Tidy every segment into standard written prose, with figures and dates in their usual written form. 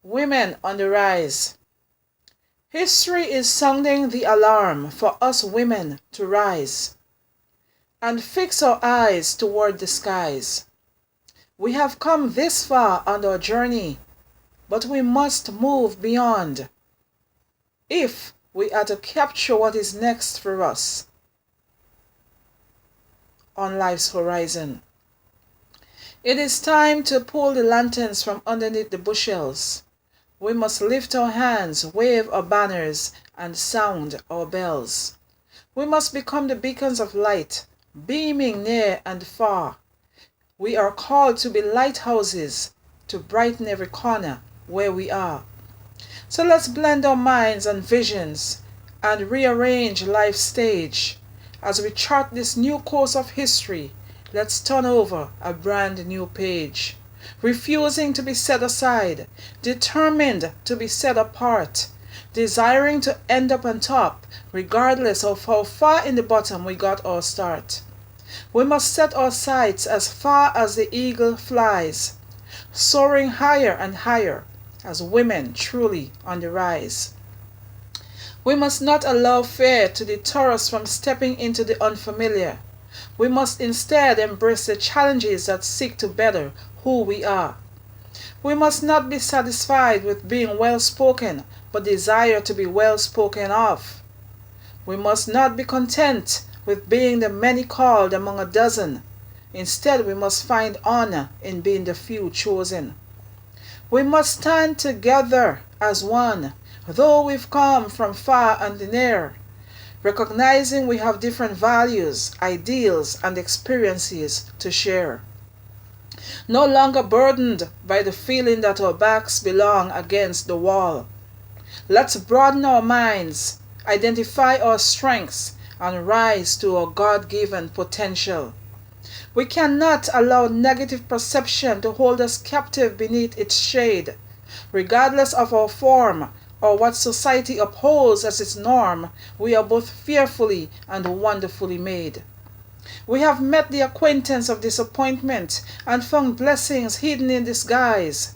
Women on the rise. History is sounding the alarm for us women to rise and fix our eyes toward the skies. We have come this far on our journey, but we must move beyond if we are to capture what is next for us on life's horizon. It is time to pull the lanterns from underneath the bushels. We must lift our hands, wave our banners, and sound our bells. We must become the beacons of light, beaming near and far. We are called to be lighthouses to brighten every corner where we are. So let's blend our minds and visions and rearrange life's stage. As we chart this new course of history, let's turn over a brand new page. Refusing to be set aside, determined to be set apart, desiring to end up on top, regardless of how far in the bottom we got our start. We must set our sights as far as the eagle flies, soaring higher and higher as women truly on the rise. We must not allow fear to deter us from stepping into the unfamiliar. We must instead embrace the challenges that seek to better who we are. We must not be satisfied with being well spoken, but desire to be well spoken of. We must not be content with being the many called among a dozen. Instead, we must find honor in being the few chosen. We must stand together as one, though we've come from far and near, recognizing we have different values, ideals, and experiences to share. No longer burdened by the feeling that our backs belong against the wall. Let's broaden our minds, identify our strengths, and rise to our God-given potential. We cannot allow negative perception to hold us captive beneath its shade, regardless of our form or what society upholds as its norm. We are both fearfully and wonderfully made. We have met the acquaintance of disappointment and found blessings hidden in disguise,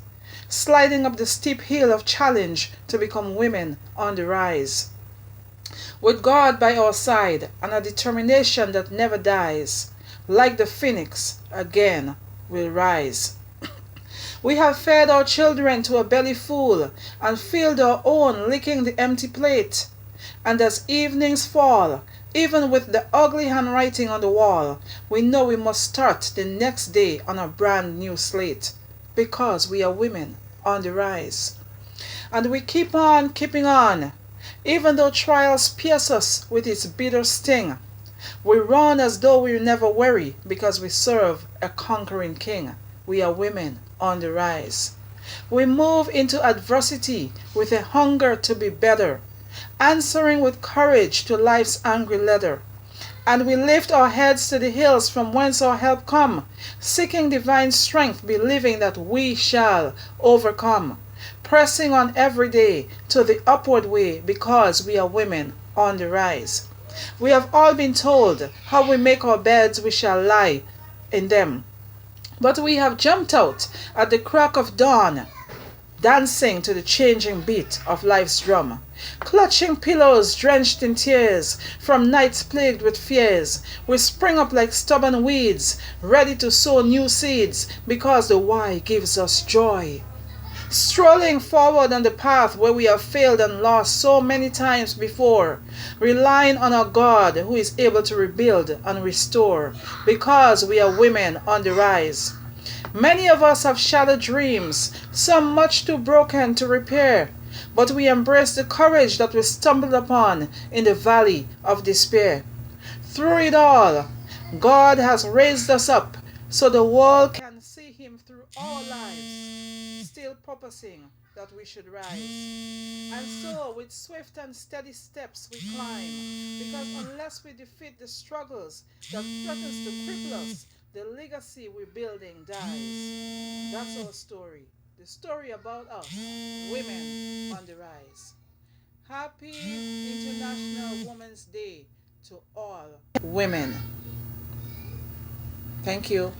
sliding up the steep hill of challenge to become women on the rise. With God by our side and a determination that never dies, like the phoenix, again we'll rise. We have fed our children to a belly full and filled our own, licking the empty plate. And as evenings fall, even with the ugly handwriting on the wall, we know we must start the next day on a brand new slate, because we are women on the rise. And we keep on keeping on, even though trials pierce us with its bitter sting. We run as though we never worry, because we serve a conquering king. We are women on the rise. We move into adversity with a hunger to be better, answering with courage to life's angry letter. And we lift our heads to the hills from whence our help come, seeking divine strength, believing that we shall overcome, pressing on every day to the upward way, because we are women on the rise. We have all been told how we make our beds we shall lie in them, but we have jumped out at the crack of dawn, dancing to the changing beat of life's drum, clutching pillows drenched in tears from nights plagued with fears. We spring up like stubborn weeds, ready to sow new seeds, because the why gives us joy. Strolling forward on the path where we have failed and lost so many times before, relying on our God who is able to rebuild and restore, because we are women on the rise. Many of us have shattered dreams, some much too broken to repair, but we embrace the courage that we stumbled upon in the valley of despair. Through it all, God has raised us up so the world can see Him through our lives, still purposing that we should rise. And so, with swift and steady steps we climb, because unless we defeat the struggles that threatens to cripple us, the legacy we're building dies. That's our story. The story about us, women on the rise. Happy International Women's Day to all women. Thank you.